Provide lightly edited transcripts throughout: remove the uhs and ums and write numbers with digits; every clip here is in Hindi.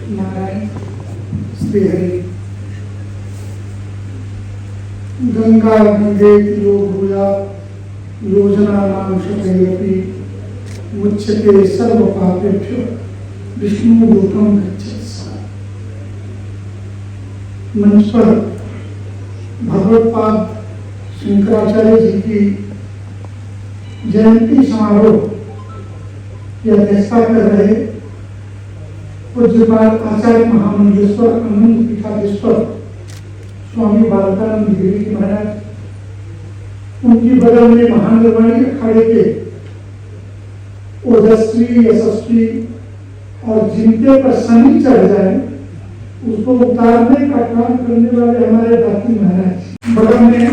नारायण श्रीहरि। गंगा गंगे भूया योजना नाम शतयपि मुच्यते सर्व पापेभ्यो विष्णु लोकम गच्छति। मंच पर भगवत्पाद शंकराचार्य जी की जयंती समारोह की अध्यक्षता कर रहे पूज्यपाद आचार्य महामंडलेश्वर अनंत पीठाधीश्वर स्वामी बालकानंद गिरी जी महाराज, उनकी बगल में महानिर्वाणी अखाड़े के ओजस्वी यशस्वी और जिनके पर शनि चढ़ जाए उसको उतारने का काम करने वाले हमारे दाती महाराज, बगल में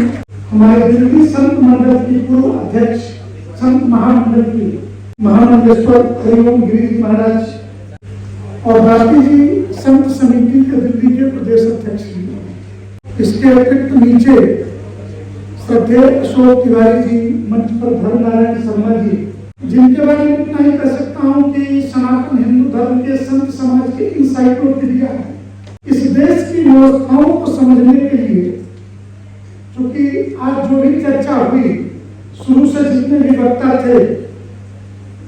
हमारे दिल्ली संत मंडल की पूर्व अध्यक्ष संत महामंडल की महामंडलेश्वर हरिओम गिरी जी महाराज और दाती जी संत समिति के दिल्ली के प्रदेश अध्यक्ष जी। इसके अतिरिक्त नीचे श्रद्धेय अशोक तिवारी जी, मंच पर धर्मनारायण शर्मा जी, जिनके बारे में इतना ही कह सकता हूँ कि सनातन हिंदू धर्म के संत समाज के इंसाइक्लोपीडिया है। इस देश की व्यवस्थाओं को समझने के लिए, क्योंकि आज जो भी चर्चा हुई, शुरू से जितने भी वक्ता थे,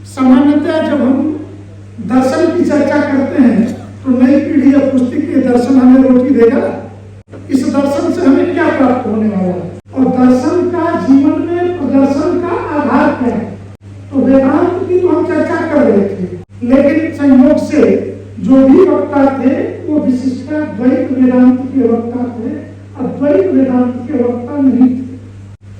सामान्यतः जब हम दर्शन की चर्चा करते हैं तो नई पीढ़ी या पुस्तक के दर्शन हमें रोटी देगा। इस दर्शन से हमें क्या प्राप्त होने वाला है और दर्शन का जीवन में प्रदर्शन का आधार क्या है। तो वेदांत की तो हम चर्चा कर रहे थे, लेकिन संयोग से जो भी वक्ता थे वो विशिष्टाद्वैत वेदांत के वक्ता थे, अद्वैत वेदांत के वक्ता नहीं थे।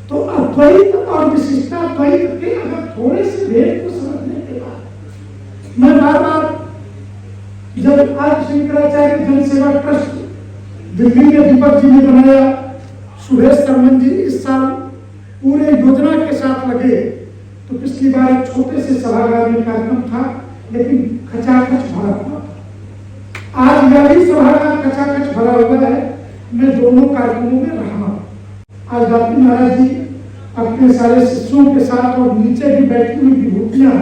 तो अद्वैत और विशिष्टाद्वैत के अगर थोड़े से भेद को समझने के बाद मैं बार बार जब आज शंकराचार्य जन सेवा ट्रस्ट दिल्ली में दीपक जी ने बनाया, सुरेश शर्मन जी इस साल पूरे योजना के साथ लगे, तो पिछली बार एक छोटे से सभागार में कार्यक्रम था लेकिन खचाखच भरा हुआ था। आज यह भी सभागार खचाखच भरा हुआ है। मैं दोनों कार्यक्रमों में रहा। आज दाती महाराज जी अपने सारे शिष्यों के साथ और नीचे भी बैठी हुई विभूतियां,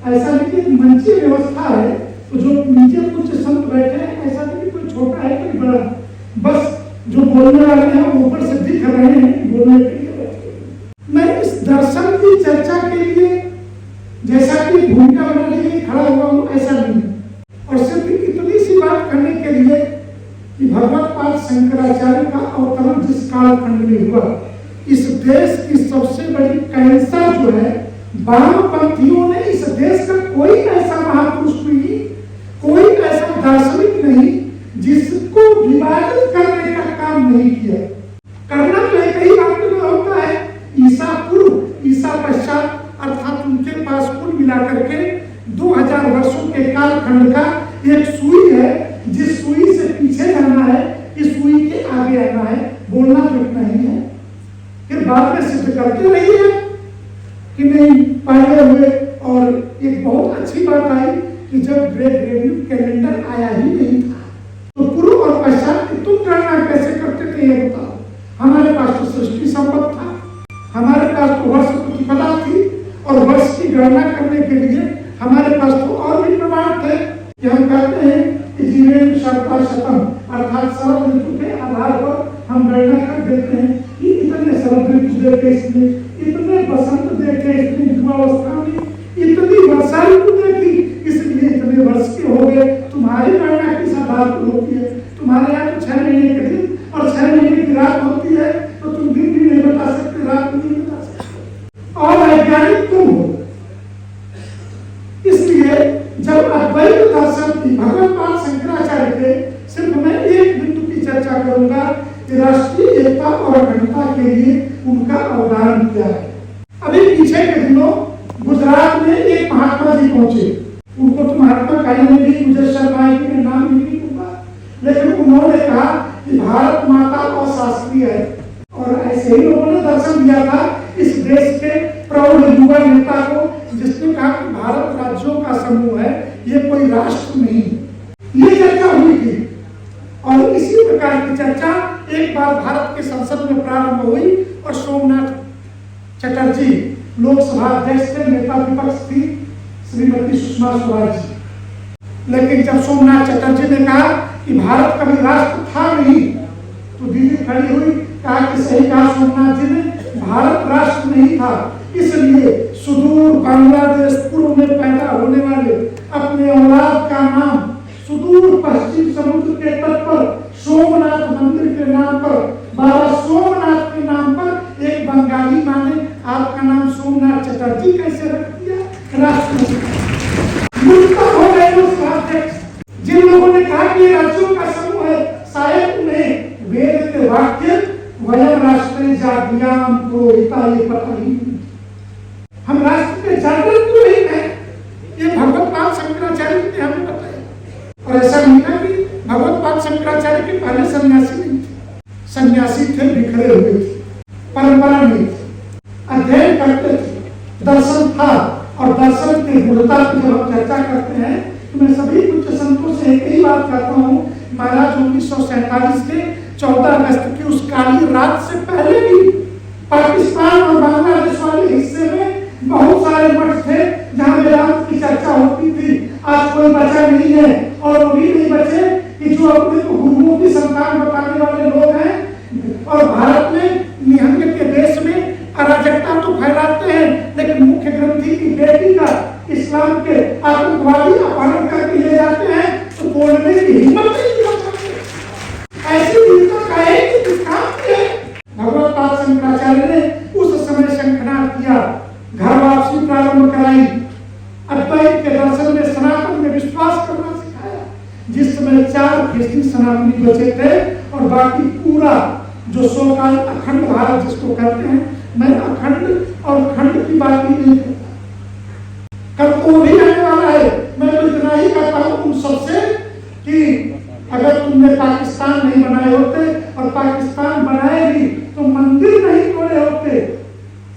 ऐसा नहीं कि मंची व्यवस्था है तो जो नीचे कुछ संत बैठे हैं, ऐसा नहीं कोई छोटा है कोई बड़ा, बस जो बोलने वाले हैं ऊपर से दिख रहे हैं बोलने के लिए बैठे। मैं इस दर्शन की चर्चा के लिए जैसा कि भूमिका बनाने के लिए खड़ा हुआ हूँ ऐसा नहीं, और सिर्फ इतनी सी बात करने के लिए कि भगवत्पाद शंकराचार्य का अवतरण जिस कालखंड में हुआ, इस देश की सबसे बड़ी कैंसर जो है वामपंथियों ने इस देश का कोई ऐसा महापुरुष नहीं, कोई ऐसा दार्शनिक नहीं जिसको विवादित करने का काम नहीं किया। करना तो एक ही बात में होता है, ईसा पूर्व ईसा पश्चात, अर्थात उनके पास कुल मिलाकर के 2000 वर्षों के कालखंड का एक सुई है, जिस सुई से पीछे जाना है, इस सुई के आगे आना है। बोलना तो इतना ही है, फिर बाद में सिद्ध करते रहिए कि नहीं पाए हुए। और एक बहुत अच्छी बात आई कि जब ग्रेगोरियन कैलेंडर आया ही नहीं था तो पूर्व और पश्चात की तुम गणना कैसे करते थे ये बताओ। हमारे पास तो सृष्टि संपत्ति था, हमारे पास तो वर्ष प्रतिपदा थी, और वर्ष की गणना करने के लिए हमारे पास तो और भी प्रमाण थे कि हम कहते हैं कि जीवन शर्ता शतम, अर्थात शरद ऋतु के आधार पर हम गणना कर देते हैं कि इतने शरद ऋतु देखे इसने, इतने बसंत देखे इसने, युवावस्था में इतनी वर्षा ऋतु देखी इसलिए इतने वर्ष के हो गए। तुम्हारी गणना किस आधार पर होती है? तुम्हारे यहाँ तो 6 महीने के दिन और 6 महीने की रात होती है, तो तुम दिन भी नहीं बता सकते, रात भी नहीं बता सकते, और वैज्ञानिक तुम हो। इसलिए जब अद्वैत दर्शन की भगवत्पाद शंकराचार्य के, सिर्फ मैं एक बिंदु की चर्चा करूंगा कि राष्ट्रीय एकता और अखंडता के लिए उनका अवदान क्या है। अभी पीछे के दिनों गुजरात में एक महात्मा जी पहुंचे, उनको तो महात्मा कहेंगे, मुझे शर्मा है कि मैं नाम नहीं दूंगा, लेकिन उन्होंने कहा कि भारत माता अशास्त्रीय है, और ऐसे ही लोगों ने दर्शन दिया था इस देश के प्रौढ़ युवा नेता को, जिसने कहा कि भारत राज्यों का समूह है, ये कोई राष्ट्र नहीं। ये चर्चा हुई थी, और इसी प्रकार की चर्चा एक बार भारत के संसद में प्रारंभ हुई, और सोमनाथ चटर्जी लोकसभा अध्यक्ष थे, नेता विपक्ष थी श्रीमती सुषमा स्वराज जी, लेकिन जब सोमनाथ चटर्जी ने कहा कि भारत कभी राष्ट्र था नहीं, तो दीदी खड़ी हुई, कहा कि सही कहा सोमनाथ जी ने, भारत राष्ट्र नहीं था, इसलिए सुदूर बांग्लादेश पूर्व में पैदा होने वाले अपने औलाद का नाम सुदूर पश्चिम समुद्र के तट पर सोमनाथ मंदिर के नाम पर, बाबा सोमनाथ के नाम पर एक बंगाली माँ ने आपका नाम सोमनाथ चटर्जी कैसे रख दिया? राष्ट्र हो गए उस राज्य जिन लोगों ने कहा कि राज्यों का समूह है, शायद उन्हें वेद के वाक्य वयम राष्ट्र जाग्याम को हिता ये पता नहीं। हम राष्ट्र के जागृत क्यों नहीं है? ये भगवत पाद शंकराचार्य ने हमें बताया। और ऐसा नहीं था कि भगवत पाद शंकराचार्य के पहले सन्यासी नहीं थे, सन्यासी थे, बिखरे हुए थे, परंपरा नहीं थी, अध्ययन करते थे, दर्शन था। और दर्शन की गुणता की जब हम चर्चा करते हैं तो मैं सभी उच्च संतों से एक ही बात कहता हूँ, महाराज 1947 के 14 अगस्त की उस काली रात से पहले भी पाकिस्तान और बांग्लादेश वाले हिस्से में बहुत सारे मठ थे जहाँ वेदांत की चर्चा होती थी। आज कोई बचा नहीं है और वो भी नहीं बचे कि जो अपने को गुरुओं की संतान बताने वाले लोग हैं। और भारत में निहंग के देश में अराजकता तो फैलाते हैं, लेकिन मुख्य ग्रंथी की बेटी का इस्लाम के आतंकवादी अपहरण करके ले जाते हैं तो बोलने की हिम्मत नहीं होती। ऐसी वीरता कहेगी कि काम है। भगवत पाद शंकराचार्य ने उस समय शंखनाद किया, घर वापसी प्रारंभ कराई, अद्वैत के दर्शन में सनातन में विश्वास करना सिखाया। जिस समय 4% सनातनी बचे थे और बाकी पूरा जो सोकाल अखंड भारत जिसको कहते हैं, मैं अखंड और खंड की बात ही नहीं करता, कल को भी आने वाला है। मैं तो इतना ही कहता हूँ उन सबसे कि अगर तुमने पाकिस्तान नहीं बनाए होते और पाकिस्तान बनाए भी तो मंदिर नहीं तोड़े होते,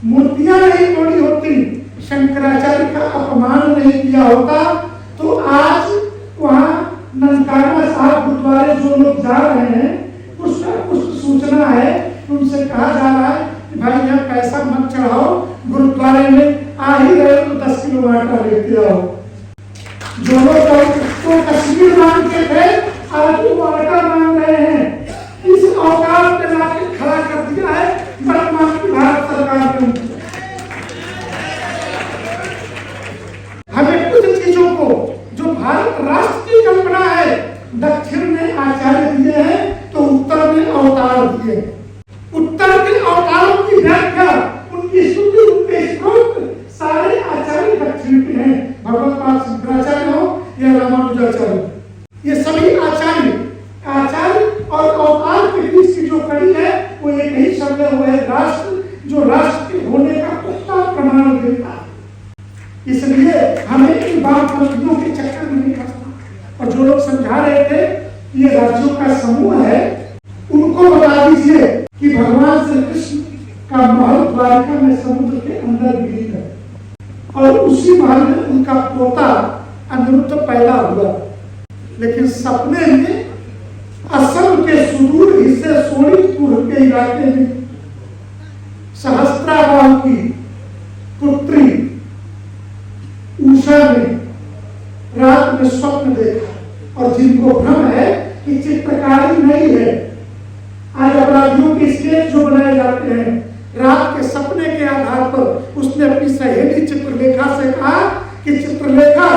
मूर्तियां नहीं तोड़ी होती, शंकराचार्य का अपमान नहीं किया होता, तो आज वहाँ ननकाना साहब गुरुद्वारे जो लोग जा रहे हैं उसका कुछ सूचना है, उनसे कहा जा रहा है कि भाई यहाँ पैसा मत चढ़ाओ, गुरुद्वारे में आ ही रहे तो 10 किलो आटा लेते आओ। जो लोग तो कश्मीर मांगते थे आज वो आटा मांग रहे हैं। इस औकात पे लाके खड़ा कर दिया है वर्तमान की भारत सरकार ने। हमें कुछ चीजों को जो भारत राष्ट्र की कल्पना है, दक्षिण में आचार्य दिए हैं तो उत्तर में अवतार दिए। उत्तर के अवतारों की व्याख्या, उनकी स्तुति, उनके स्त्रोत सारे आचार्य दक्षिण के हैं। भगवत पाद शंकराचार्य हो या रामानुजाचार्य, ये सभी आचार्य और अवतार के बीच की जो कड़ी है वो एक ही शब्द है, वो है राष्ट्र, जो राष्ट्र के होने का पुख्ता प्रमाण देता है। इसलिए हमें इन वामपंथियों के चक्कर में नहीं फंसना। और जो लोग समझा रहे थे ये राज्यों का समूह है, उनको बता दीजिए कि भगवान श्री कृष्ण का महल द्वारिका में समुद्र के अंदर गिरी है और उसी महल में उनका पोता अनिरुद्ध पैदा हुआ। लेकिन सपने में असम के सुदूर हिस्से सोनितपुर के इलाके में सहस्त्राबाहु की पुत्री उषा ने रात में स्वप्न देखा। और जिनको भ्रम है कि चित्रकारी नहीं है, आज अपराधियों के स्केच जो बनाए जाते हैं, रात के सपने के आधार पर उसने अपनी सहेली चित्रलेखा से कहा कि चित्रलेखा,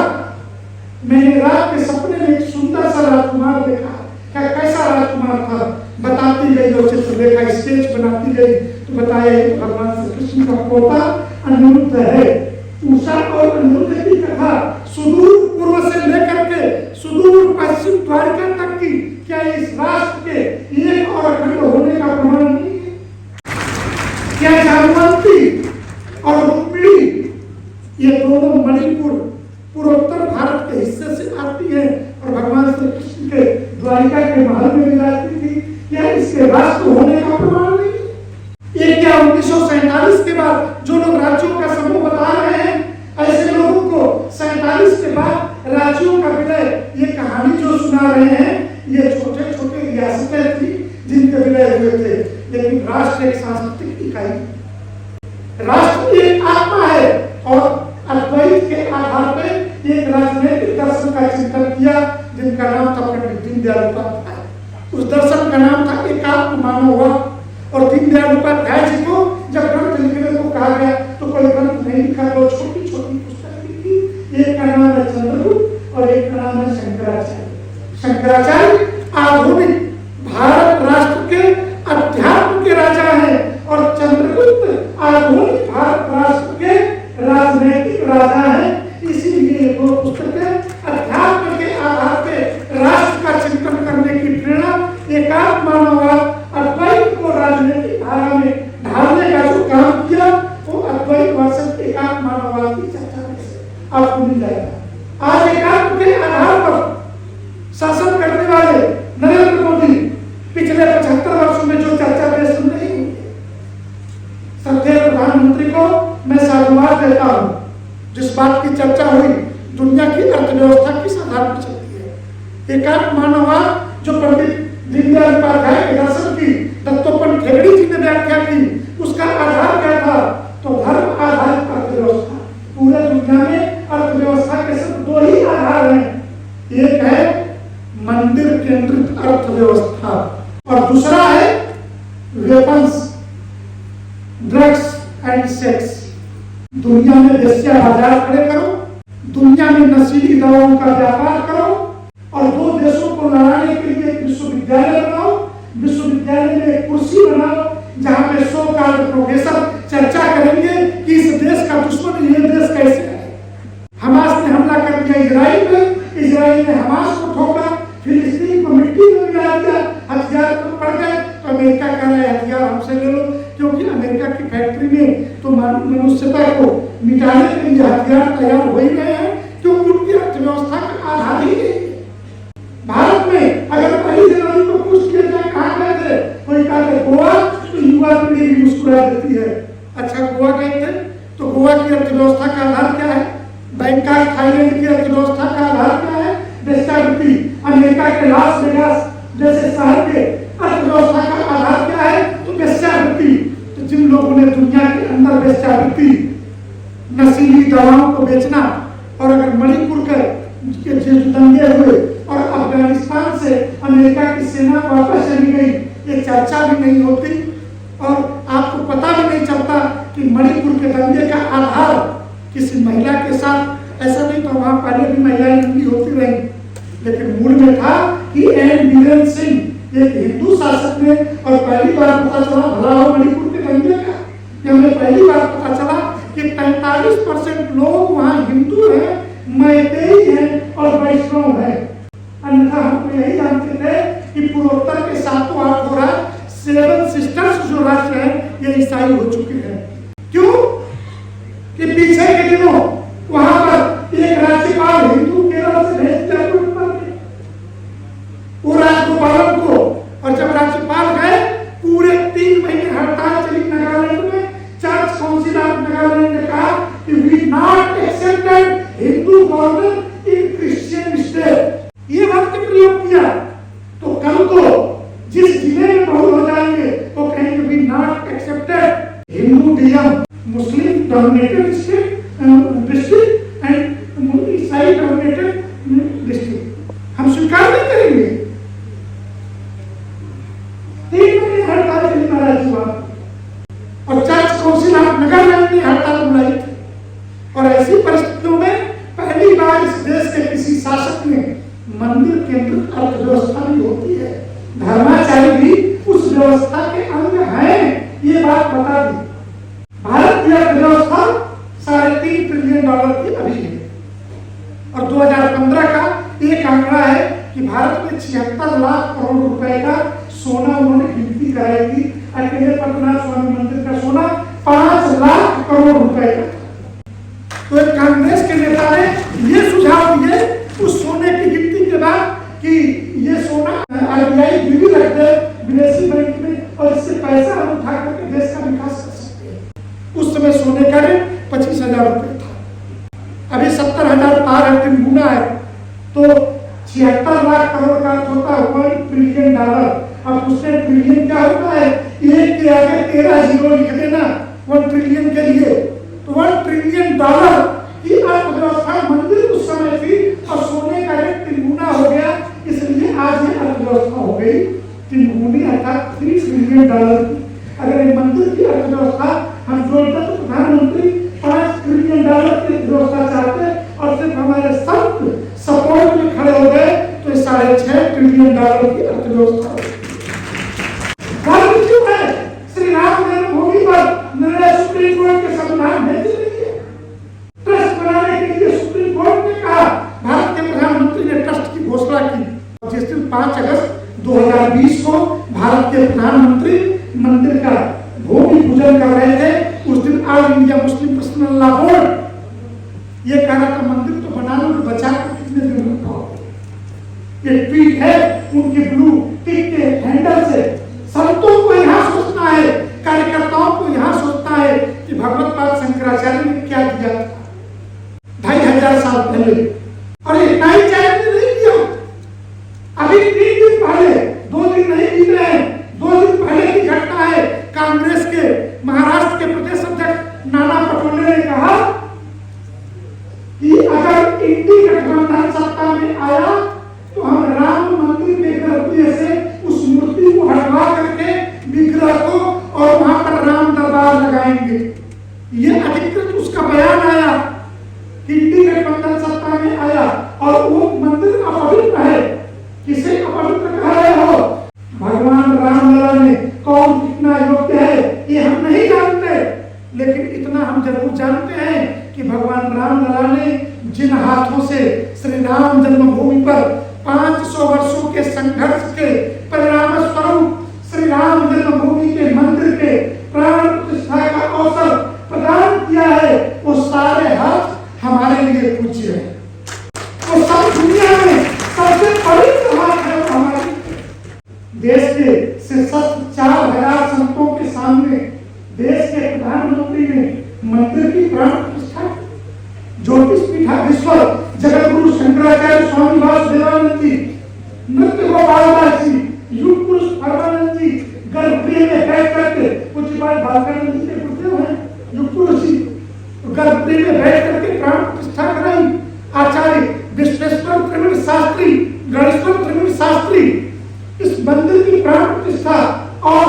मैंने रात के सपने में एक सुंदर सा राजकुमार देखा। क्या कैसा राजकुमार था? बताती गई और चित्रलेखा स्केच बनाती गई तो बताया भगवान श्री कृष्ण का पोता अनिरुद्ध है। उषा और अनिरुद्ध की कथा सुदूर पूर्व से लेकर के सुदूर पश्चिम द्वारिका तक की, क्या इस राष्ट्र के एक और अखंड होने का प्रमाण नहीं है? क्या जामवंती और रुक्मिणी ये दोनों मणिपुर पूर्वोत्तर भारत के हिस्से से आती है और भगवान श्री कृष्ण के द्वारिका के महल में विराजती थी? क्या इसके राष्ट्र होने का प्रमाण नहीं? ये क्या 1947 के बाद जो लोग राज्यों का समूह बता रहे हैं, ऐसे लोगों को 47 के बाद राज्यों का विलय, ये कहानी जो सुना रहे हैं, ये छोटे छोटे रियासतें थी जिनके विलय हुए थे। लेकिन राष्ट्र एक सांस्कृतिक इकाई, राष्ट्र एक आत्मा है और अद्वैत के आधार पर एक राजनीतिक दर्शन का का चिंतन किया जिनका नाम था पंडित दीनदयाल उपाध्याय। उस दर्शन का नाम था एकात्म मानववाद। और दीनदयाल उपाध्याय जी को जब ग्रंथ लिखने को कहा गया तो कोई ग्रंथ नहीं लिखा, दो छोटी छोटी पुस्तक लिखी। एक का नाम है चंद्रगुप्त और एक का नाम है शंकराचार्य। शंकराचार्य आधुनिक भारत राष्ट्र के अध्यात्म के राजा हैं और चंद्रगुप्त आधुनिक भारत राष्ट्र के राजनीतिक राजा हैं। इसीलिए दो पुस्तकें अध्यात्म के आधार पे राष्ट्र का चिंतन करने की प्रेरणा, एकात्म मानववाद, अद्वैत को राजनीतिक धारा में ढालने का जो काम किया वो अद्वैत वर्सेस एकात्म मानववाद की चर्चा में से आपको मिल जाएगा। आज एकात्म के आधार पर शासन करने वाले नरेंद्र मोदी पिछले 75 वर्षों में जो चर्चा देश में नहीं हुई, श्रद्धेय प्रधानमंत्री को मैं साधुवाद देता हूं। जिस बात की चर्चा हुई, दुनिया की अर्थव्यवस्था किस आधार पर चलती है। एकात्म मानववाद जो पंडित दीनदयाल उपाध्याय के दर्शन की दत्तोपंत ठेंगड़ी जी ने व्याख्या की, उसका आधार क्या था? तो धर्म आधारित अर्थव्यवस्था। पूरे दुनिया में अर्थव्यवस्था के सिर्फ दो ही आधार हैं, एक है मंदिर केंद्रित अर्थव्यवस्था और दूसरा है वेपन्स, ड्रग्स एंड सेक्स। दुनिया में वेश्या बाजार खड़े करो, दुनिया में नशीली दवाओं का व्यापार करो और दो देशों को लड़ाने के लिए एक विश्वविद्यालय बनाओ। विश्वविद्यालय में एक कुर्सी बनाओ जहां पे 100 प्रोफेसर चर्चा करेंगे कि इस देश का दुश्मन ये देश कैसे है। हमास ने हमला कर दिया इजराइल पे, इजराइल ने हमास को ठोका, फिलिस्तीन को मिट्टी में मिला दिया, हथियार तो पड़ गए तो अमेरिका कह रहा है हथियार हमसे ले लो, क्योंकि अमेरिका की फैक्ट्री में तो मनुष्यता को मिटाने के लिए हथियार तैयार हो ही गए हैं, क्योंकि उनकी अर्थव्यवस्था का आधार ही है। भारत में अगर पहली जनवरी को पूछ किया जाए कहाँ गए थे, कोई कहा था गोवा, तो युवा पीढ़ी भी मुस्कुरा देती है। अच्छा गोवा गए थे तो गोवा की अर्थव्यवस्था का आधार क्या है? बैंकॉक थाईलैंड की अर्थव्यवस्था का आधार क्या है? वेश्यावृत्ति। अमेरिका के लास वेगास जैसे शहर के अर्थव्यवस्था का आधार क्या है? तो वेश्यावृत्ति। तो जिन लोगों ने दुनिया के अंदर वेश्यावृत्ति, नशीली दवाओं को बेचना, और अगर मणिपुर के जो दंगे हुए और अफगानिस्तान से अमेरिका की सेना वापस चली गई, ये चर्चा भी नहीं होती और आपको पता भी नहीं चलता कि मणिपुर के दंगे का आधार किसी महिला के साथ, ऐसा नहीं तो वहां पहले भी महिलाएं नंगी होती रही, लेकिन मूल में था कि एन बीरेन सिंह एक हिंदू शासक ने, और पहली बार पता चला भला हो मणिपुर के दंगे का, कि हमें पहली बार पता चला कि 43% लोग वहां हिंदू हैं, मैतेई हैं और वैष्णव हैं। अन्यथा हम तो यही जानते थे कि पूर्वोत्तर के 7-8 राज्य, 7 सिस्टर्स जो राज्य हैं, ये ईसाई हो चुके हैं। क्यों? कि पीछे के दिनों वहां पर एक राज्यपाल हिंदू केरल से भेज दिया वो राज्यपाल को, और जब राज्यपाल गए पूरे 3 महीने हड़ताल चली नागालैंड में। चर्च काउंसिल ऑफ नागालैंड ने कहा कि we not accepted Hindu government in Christian state. ये वक्त प्रयोग किया तो कल को जिस जिले में बहुल हो जाएंगे वो कहेंगे we not accepted Hindu DM, Muslim dominated state district and ईसाई डोमिनेटेड डिस्ट्रिक्ट, हम स्वीकार नहीं करेंगे। 3 महीने हड़ताल चली महाराज और चर्च काउंसिल ऑफ नागालैंड ने हड़ताल बुलाई थी। और ऐसी परिस्थितियों में पहली बार इस देश के किसी शासक ने मंदिर केंद्रित अर्थव्यवस्था भी होती है, धर्माचार्य भी उस व्यवस्था के अंग हैं, ये बात बता दी। भारत की अर्थव्यवस्था $3.5 ट्रिलियन की अभी है और 2015 का एक आंकड़ा है कि भारत में 76 लाख करोड़ रुपए का सोना उन्होंने गिनती कराई थी। अकेले पटना स्वामी मंदिर का सोना 5 लाख करोड़ रुपए का। तो एक कांग्रेस के नेता ने ये सुझाव दिए उस सोने की गिनती के बाद कि ये सोना आरबीआई गिरवी रख दे विदेशी बैंक में और इससे पैसा हम उठा करके देश का विकास कर सकते हैं। उस समय सोने का रेट 25,000 रुपए था, अभी 70,000 पार है, 3 गुना है। तो 76 लाख करोड़ का होता है $1 ट्रिलियन। अब उससे ट्रिलियन क्या होता है? एक के आगे 13 जीरो लिख देना 1 ट्रिलियन के लिए। तो $1 ट्रिलियन की अर्थव्यवस्था मंदिर उस समय थी और सोने का अर्थव्यवस्था हो गई 3 अर्थात $3 ट्रिलियन की। अगर एक मंदिर की अर्थव्यवस्था हम जोड़ते तो प्रधानमंत्री $5 ट्रिलियन की अर्थव्यवस्था चाहते और सिर्फ हमारे संत सपोर्ट में खड़े हो गए तो $6.5 ट्रिलियन की अर्थव्यवस्था हो गई। क्यों है? श्री राम जन्मभूमि पर निर्णय सुप्रीम कोर्ट के संविधान में ट्रस्ट बनाने के लिए सुप्रीम कोर्ट ने कहा। भारत के प्रधानमंत्री ने ट्रस्ट की घोषणा की। जिस दिन 5 अगस्त 2020 को भारत के प्रधानमंत्री मंदिर का भूमि पूजन कर रहे थे, उस दिन all India Muslim personal law board ये कह रहा था मंदिर तो बना लो, बचा कर कितने दिन रखा। ये ट्वीट है उनके ब्लू टिक के हैंडल से। संतों को यहाँ सोचना है, कार्यकर्ताओं को यहाँ सोचना है कि भगवत पाद शंकराचार्य ने क्या दिया 2500 साल पहले। और इतना ही चैलेंज नहीं किया। अभी 3 दिन पहले, 2 दिन नहीं बीत रहे हैं, 2 दिन पहले की घटना है। कांग्रेस के महाराष्ट्र के प्रदेश अध्यक्ष नाना पटोले ने कहा कि अगर इंडी गठबंधन सत्ता में आया तो हम राम मंदिर के गर्भगृह से उस मूर्ति को हटवा करके विग्रह को और वहां पर राम दरबार लगाएंगे। ये अधिकृत उसका बयान आया। इंडी गठबंधन सत्ता में आया और वो मंदिर अपवित्र है। किसे अपवित्र कह रहे हो? भगवान रामलला ने कौन कितना योग्य है ये हम नहीं जानते, लेकिन इतना हम जरूर जानते हैं कि भगवान रामलला ने जिन हाथों से श्री राम जन्मभूमि पर 500 वर्षों के संघर्ष के परिणाम स्वरूप श्री राम जन्मभूमि के मंदिर के प्राण प्रतिष्ठा का अवसर प्रदान किया है, वो सारे हाथ हमारे लिए पूज्य है। वो सब दुनिया में सबसे पवित्र हाथ है हमारे। देश के सशस्त्र 4000 संतों के सामने देश के प्रधानमंत्री ने मंदिर की प्राण प्रतिष्ठा, ज्योतिष पीठा विश्व जगत गुरु शंकराचार्य स्वामी वासुदेवानंद जी, नृत्य गोपाल दास जी, युग पुरुष परमानंद जी गर्भगृह में बैठ करके पूज्यपाल बालकानंद जी के पुत्र हैं युग पुरुष जी, गर्भगृह में बैठ करके प्राण प्रतिष्ठा कराई। आचार्य विश्वेश्वर त्रिवेणी शास्त्री, गणेश्वर त्रिवेणी शास्त्री इस मंदिर की प्राण प्रतिष्ठा और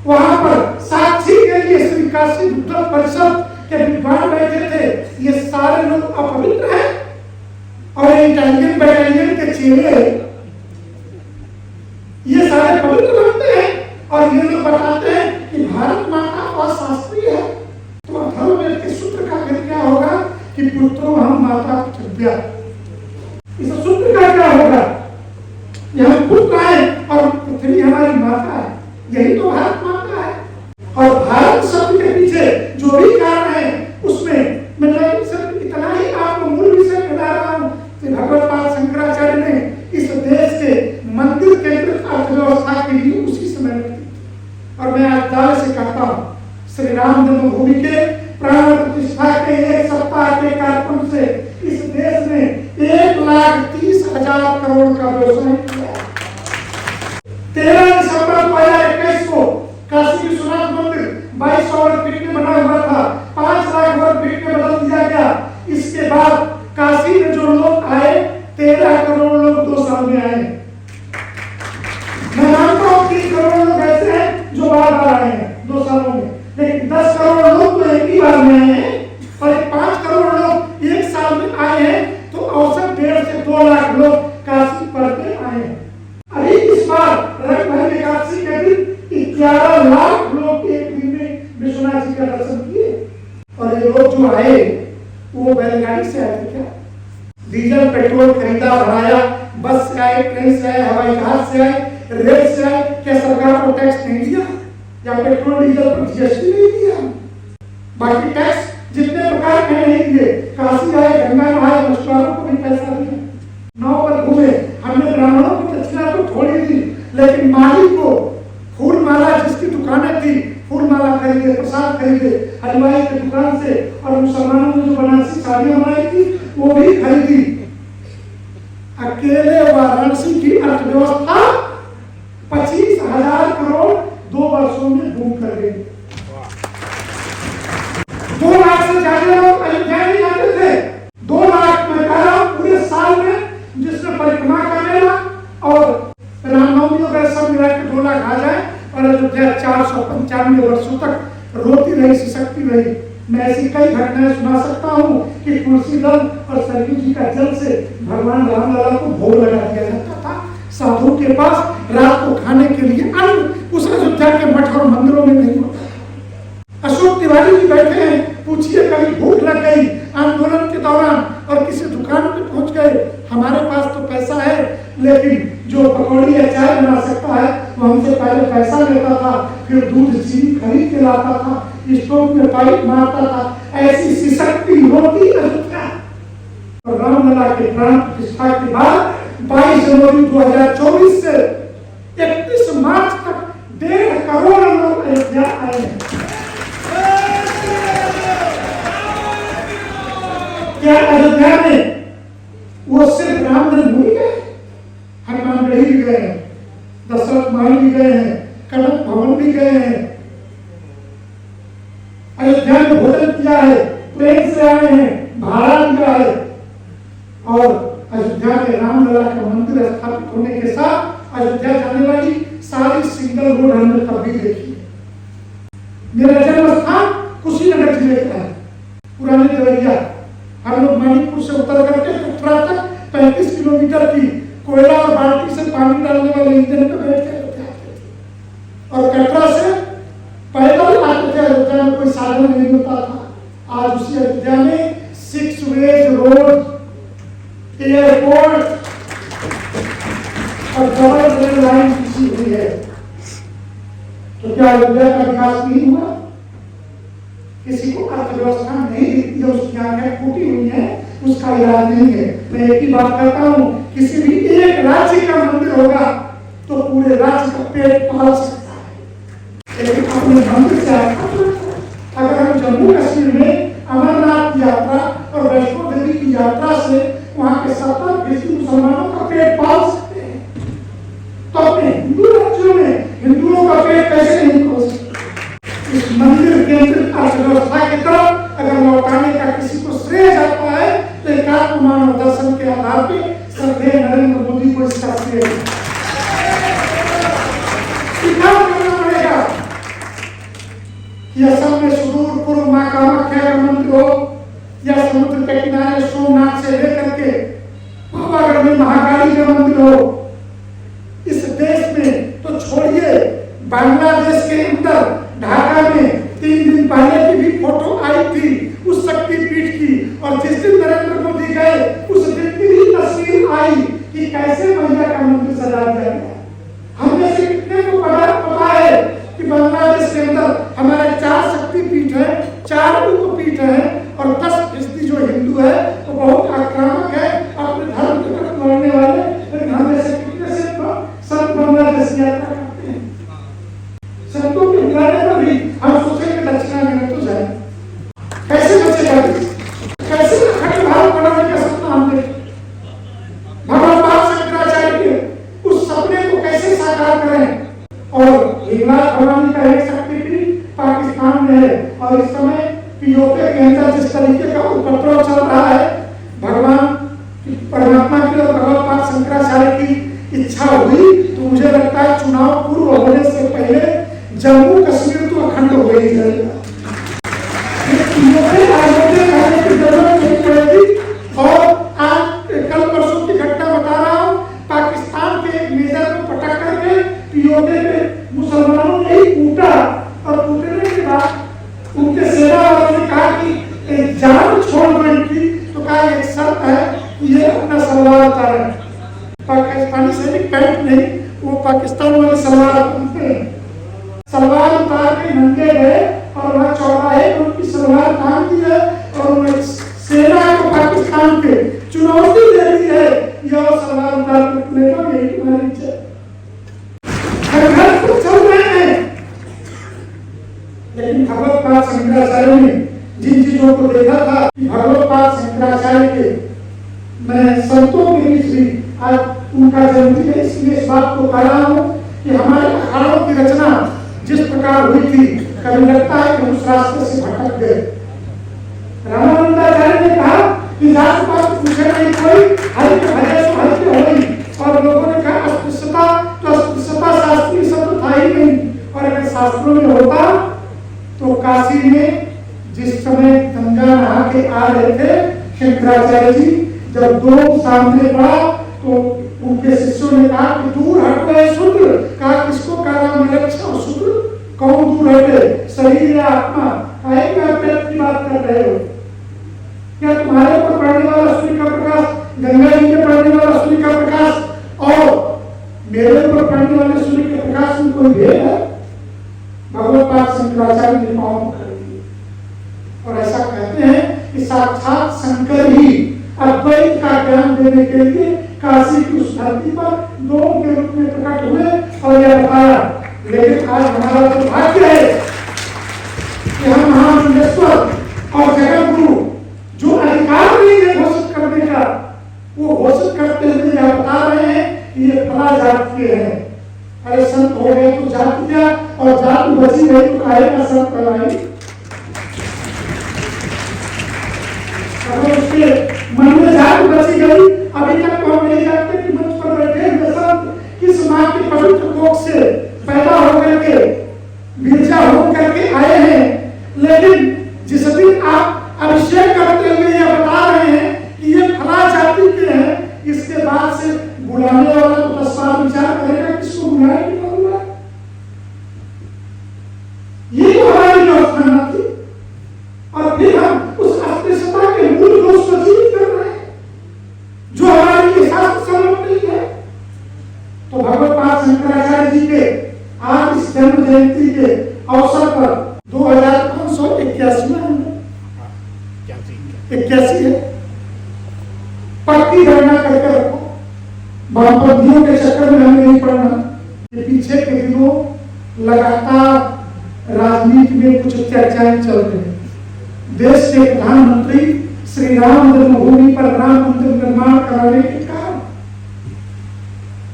वहां पर साक्षी के लिए श्री काशी बुद्ध परिषद के विद्वान बैठे थे। ये सारे लोग अपवित्र हैं और इटालियन बटालियन के चेले ये सारे पवित्र बनते हैं और ये लोग बताते हैं कि भारत माता अशास्त्रीय है। तो अथर्ववेद के सूत्र का फिर क्या होगा कि पुत्रों हम माता पृथ्व्या। इस सूत्र का क्या होगा? यह पुत्र है और पृथ्वी हमारी माता है। यही तो भारत माता है। और भारत शब्द के पीछे जो भी कारण है उसमें मतलब सिर्फ इतना ही आपको मूल विषय बता रहा हूं कि भगवत पाद शंकराचार्य ने इस देश के मंदिर केंद्रित अर्थव्यवस्था के लिए उसी समय की। और मैं आज दावे से कहता हूं श्री राम जन्मभूमि के प्राण प्रतिष्ठा के 1 सप्ताह के कार्यक्रम से इस देश ने 1,30,000 करोड़ का व्यवसाय किया। 13 दिसंबर 2021 को काशी विश्वनाथ मंदिर 2200 वर्ग फीट में बना हुआ था, 5 लाख वर्ग फीट में बदल दिया गया। इसके बाद काशी में जो लोग आए 13 करोड़ लोग 2 साल में आए। मैं मानता हूं 3 करोड़ लोग ऐसे हैं जो बार-बार आए हैं 2 सालों में, लेकिन 10 करोड़ लोग तो एक ही बार में आए हैं और 5 करोड़ लोग 1 साल में आए हैं। तो औसत 1.5 से 2 लाख लोग काशी पढ़ते आए हैं। अभी इस बार रंगभरी एकादशी के दिन 11 लाख लोग एक दिन में विश्वनाथ जी का दर्शन किए। और ये लोग जो आए वो बैलगाड़ी से आए थे क्या? डीजल पेट्रोल खरीदा भराया, बस से आए, ट्रेन से आए, हवाई जहाज से आए, रेल से आए। क्या सरकार को टैक्स नहीं दिया या पेट्रोल डीजल पर जीएसटी नहीं दिया? बाकी टैक्स जितने प्रकार के नहीं दिए। काशी आए, गंगा नहाए, मछुआरों को भी पैसा दिया, नाव पर घूमे। हमने ब्राह्मणों की दक्षिणा तो थोड़ी दी, लेकिन माली को फूल माला जिसकी दुकानें थी फूल माला खरीदे, प्रसाद खरीदे हलवाई की दुकान से, और मुसलमानों ने जो बनारसी साड़ियां बनाई थी वो भी खरीदी। अकेले वाराणसी की अर्थव्यवस्था 25,000 करोड़ 2 वर्षों में बूम कर गई। 2 लाख से ज्यादा लोग अयोध्या नहीं जाते थे। 2 लाख में कह रहा हूं पूरे साल में जिसने परिक्रमा कर लेना और राम खाना खा जाए और अयोध्या 495 वर्षों तक रोती रही, सिसकती रही। मैं ऐसी कई घटनाएं सुना सकता हूँ कि तुलसी दल और सरयू जी का जल से भगवान रामलला को भोग लगा दिया जाता था। साधु के पास रात को खाने के लिए अन्न उस अयोध्या के मठ और मंदिरों में नहीं होता। अशोक तिवारी जी बैठे हैं, पूछिए कभी भूख लग गई आंदोलन के दौरान और किसी दुकान पे पहुंच गए, हमारे पास तो पैसा है लेकिन जो पकौड़ी या चाय बना सकता है वो हमसे पहले पैसा लेता था, फिर दूध चीनी खरीद के लाता था, स्टोव में पाइप मारता था। ऐसी सिसकती रोती अयोध्या। और रामलला के प्राण प्रतिष्ठा के बाद 22 जनवरी 2024 से 31 मार्च तक 1.5 करोड़ लोग अयोध्या आए हैं। क्या अयोध्या में वो सिर्फ रामधन भूमि गए, हनुमानगढ़ी भी गए हैं, दशरथ महल भी गए हैं, कनक भवन भी गए हैं, अयोध्या में भोजन किया है, प्लेन से आए हैं, भाड़ा दिया है। और अयोध्या में रामलला का मंदिर स्थापित होने के साथ अयोध्या जाने वाली सारी सिंगल रोड हमने तब भी देखी है। मेरा जन्म स्थान कुशीनगर जिले का है, पुराने देवरिया। हम लोग मानिकपुर से उतर करके कटरा तक 35 किलोमीटर की कोयला और बाल्टी से पानी डालने वाले इंजन पे बैठ के आते थे और कटरा से पैदल आते थे। अयोध्या में कोई साधन नहीं होता था। आज उसी अयोध्या में 6 वेज रोड, एयरपोर्ट और डबल रेल लाइन बिछी हुई है। तो क्या अयोध्या का विकास नहीं हुआ? किसी को अर्थव्यवस्था नहीं दिखती है, उसकी आंखें फूटी हुई है, उसका इलाज नहीं है। मैं एक ही बात कहता हूँ, किसी भी एक राज्य का मंदिर होगा तो पूरे राज्य का पेट पाल सकता है, लेकिन अपने मंदिर से अगर हम जम्मू कश्मीर में अमरनाथ की यात्रा और वैष्णो देवी की यात्रा से वहाँ के 70% मुसलमानों का पेट पाल सकते हैं, तो अपने हिंदू राज्यों में हिंदुओं का पेट कैसे नहीं पाल सकते? इस मंदिर केंद्रित अर्थव्यवस्था की तरफ अगर लौटाने का किसी को श्रेय जाता है तो एकात्म मानव दर्शन के आधार पे श्रद्धेय नरेंद्र मोदी को इसका श्रेय करना पड़ेगा कि असम में सुदूर पूर्व मां कामाख्या का मंदिर हो या समुद्र के किनारे सोमनाथ से लेकर के पावागढ़ में महाकाली का मंदिर हो। इस देश में तो छोड़िए, बांग्लादेश के अंदर ढाका में 3 दिन पहले की भी फोटो आई थी उस शक्तिपीठ की, और जिस दिन नरेंद्र मोदी गए उस दिन की भी तस्वीर आई कि कैसे मैया का मंदिर सजा दिया गया। हमने से कितने को पता है कि बांग्लादेश के अंदर हमारे 4 शक्तिपीठ है, 4 उपपीठ है और 10% जो हिंदू है वो बहुत आक्रामक है, अपने धर्म के प्रति लड़ने वाले। लेकिन हमें से कितने से सब बांग्लादेश यात्रा करते हैं। संतों के बुलाने पर भी हम सोचेंगे दक्षिणा में तो जाए, कैसे बचेगा? कैसे अखंड भारत बनाने का सपना हमने भगवान शंकराचार्य के उस सपने को कैसे साकार करें? और हिंगलाज भवानी का एक शक्तिपीठ पाकिस्तान में है और इस समय पीओके के अंदर जिस तरीके का उपद्रव चल रहा है, भगवान परमात्मा की और भगवान शंकराचार्य की इच्छा हुई तो मुझे लगता है चुनाव पूर्व होने से पहले जम्मू कश्मीर तो अखंड हो ही जाएगा। और आज कल परसों की घटना बता रहा हूँ, पाकिस्तान के एक मेजर को पटक करके पीओके पे मुसलमानों ने ही कूटा और कूटने के बाद उनके सेना वालों ने कहा कि जान छोड़ दो इनकी, तो कहा एक शर्त है कि ये अपना सलवार उतारे। पाकिस्तानी सैनिक पैंट नहीं, वो पाकिस्तान वाले सलवार पहनते हैं। सलवार उतार के नंगे गए और वह चौराहे पर उनकी सलवार टांग दी है और उन्हें सेना को पाकिस्तान के चुनौती दे दी है, यह सलवार उतार के लेकर यही तुम्हारी इच्छा। चल रहे हैं, लेकिन भगवत्पाद शंकराचार्य ने जिन चीजों को देखा था कि भगवत्पाद शंकराचार्य के मैं संतों के बीच भी आज उनका जन्मदिन है, इसलिए इस बात को कह रहा हूँ कि हमारे अखाड़ों की रचना जिस प्रकार हुई थी, कभी लगता है कि उस रास्ते से भटक गए। रामानंदाचार्य ने कहा कि जात पात पूछे नहीं कोई, हरि के भजे सो हरि के होई, और लोगों ने कहा अस्पृश्यता, तो अस्पृश्यता शास्त्रीय शब्द था शास्त्रों में होता तो काशी में जिस समय गंगा नहा के आ रहे थे शंकराचार्य जी, जब दो सामने पड़ा तो उनके शिष्यों ने कहा कि दूर हट गए शूद्र। कहा किसको कहा निरक्षर और शूद्र? कौन दूर हटे, शरीर या आत्मा? पेट की बात कर रहे हो क्या? तुम्हारे ऊपर पड़ने वाला सूर्य का प्रकाश, गंगा जी में पड़ने वाला सूर्य का प्रकाश और मेरे ऊपर पड़ने वाले सूर्य के प्रकाश में कोई भेद है? भगवत पाद शंकराचार्य ने पावन कर दिए और ऐसा कहते हैं कि साक्षात शंकर ही अद्वैत का ज्ञान देने के लिए काशी की उस धरती पर दो के रूप में प्रकट हुए और यह बताया। लेकिन आज हमारा तो भाग्य है कि हम महामंडलेश्वर और जगत गुरु जो अधिकार नहीं है घोषित करने का, वो घोषित करते हुए यह बता रहे हैं कि ये फला जाति के हैं। अरे संत हो गए तो जाति क्या, और जाति बची गई तो काहे का संत कहलाई? अगर उसके मन में जाति बची गई, अभी तक तो हम नहीं जानते कि मंच पर बैठे हुए संत किस मां की पवित्र कोख से पैदा होकर के बीजा होकर के आए हैं। लेकिन जिस दिन आप अभिषेक करते हुए यह बता रहे हैं कि ये फला जाति के हैं, इसके बाद से बुलाने वाला तो 10 बार विचार करेगा किसको बुलाए कि नहीं बुलाए। ये तो हमारी व्यवस्था न थी और फिर हम उस अस्पृश्यता के मूल दोष को जीवित कर रहे हैं जो हमारे लिए शास्त्र सम्मत नहीं है। तो भगवत पाद शंकराचार्य जी के आज इस जन्म जयंती के अवसर पर 2581 81 है, पक्की गणना करके रखो। वामपंथियों के चक्कर में हमें नहीं पड़ना कि पीछे के दिनों लगातार राजनीति में कुछ चर्चाएं चल रही हैं। देश के प्रधानमंत्री श्री राम जन्मभूमि पर राम मंदिर निर्माण कराने के कारण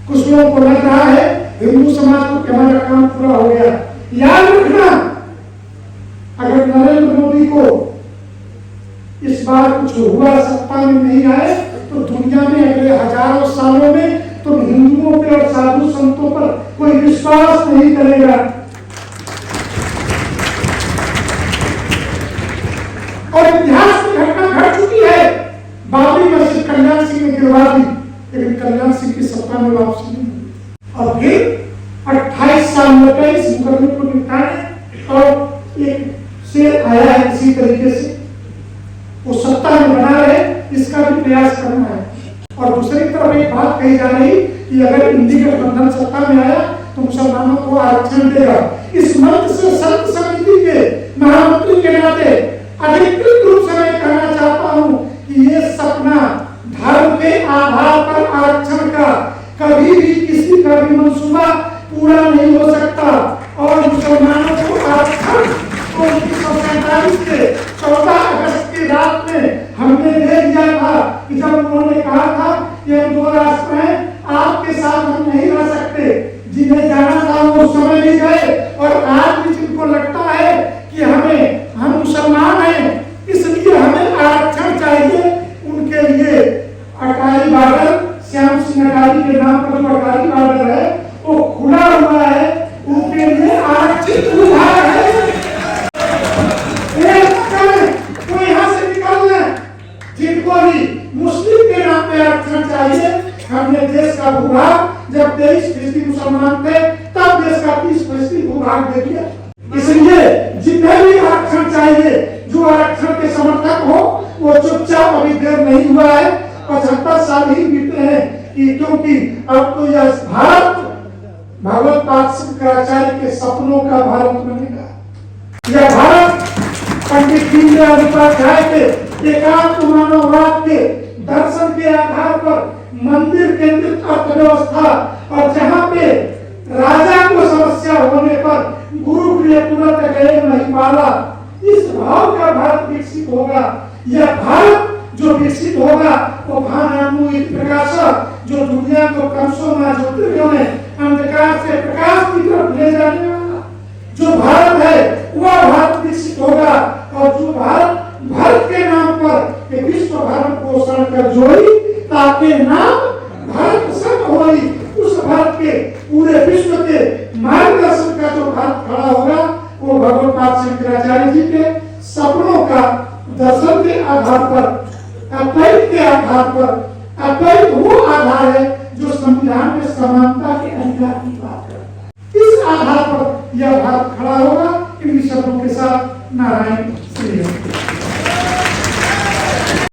कुछ लोगों को लग रहा है हिंदू समाज को हमारा काम पूरा हो गया। याद रखना, अगर नरेंद्र मोदी को इस बार कुछ हुआ, सत्ता में नहीं आए, तो दुनिया में अगले हजारों सालों में तुम हिंदुओं पे और साधु संतों पर कोई विश्वास नहीं करेगा। और इतिहास में घटना घट चुकी है। बाबरी मस्जिद कल्याण सिंह ने गिरवा दी, लेकिन कल्याण सिंह की सत्ता में वापसी नहीं हुई और फिर 28 साल लगे इस मुकदमे को निपटाने और एक शेर आया है इसी तरीके से वो सत्ता में बना रहे, इसका भी प्रयास करना है। और दूसरी तरफ एक बात कही जा रही कि अगर इंडी गठबंधन सत्ता में आया तो मुसलमानों को आरक्षण देगा। इस मंच से संत समिति के महामंत्री के नाते अधिकृत रूप से मैं कहना चाहता हूं कि ये सपना धर्म के आधार पर आरक्षण का कभी भी किसी का भी मंसूबा पूरा नहीं हो सकता। और मुसलमानों को आरक्षण 1947 के 14 अगस्त की रात में हमने दे दिया था कि जब उन्होंने कहा था कि हम 2 राष्ट्र हैं, आपके साथ हम नहीं रह सकते। जिन्हें जाना था वो उस समय भी गए और आज भी जिनको लगता है कि हम मुसलमान हैं इसलिए हमें आरक्षण चाहिए, उनके लिए अटारी बॉर्डर, श्याम सिंह अटारी के नाम पर जो अटारी बॉर्डर है वो खुला हुआ है, उनके लिए आरक्षित विभाग है। तो यहाँ से निकल रहे जिनको भी मुस्लिम के नाम पे आरक्षण चाहिए। हमने देश का भूभाग जब 23% मुसलमान थे तब देश का 30% भूभाग दे दिया। इसलिए जिन्हें भी आरक्षण चाहिए, जो आरक्षण के समर्थक हो वो चुपचाप, अभी देर नहीं हुआ है, 75 साल ही बीते हैं कि क्योंकि अब तो यह भारत भगवत पाद शंकराचार्य के सपनों का भारत बनेगा। यह भारत पंडित दीनदयाल उपाध्याय के एकांत मानववाद के दर्शन के आधार पर मंदिर केंद्रित अर्थव्यवस्था और जहां पे राजा को समस्या होने पर गुरु प्रिय तुरंत गए नहीं पाला, इस भाव का भारत विकसित होगा। यह भारत जो विकसित होगा वो भानुमुख प्रकाशक जो दुनिया को कंसोमा ज्योतिर्गमय में अंधकार से प्रकाश की तरफ ले जाने वाला जो भारत है वह भारत विकसित होगा। और जो भारत के नाम पर विश्व भारत पोषण कर जोड़ी ताकि नाम भारत संग होई, उस भारत के पूरे विश्व के मार्गदर्शन का जो हाथ खड़ा होगा वो भगवत्पाद शंकराचार्य जी के सपनों का दर्शन के आधार पर, अद्वैत के आधार पर। अद्वैत वो आधार है जो संविधान में समानता के अधिकार की बात करता है। इस आधार पर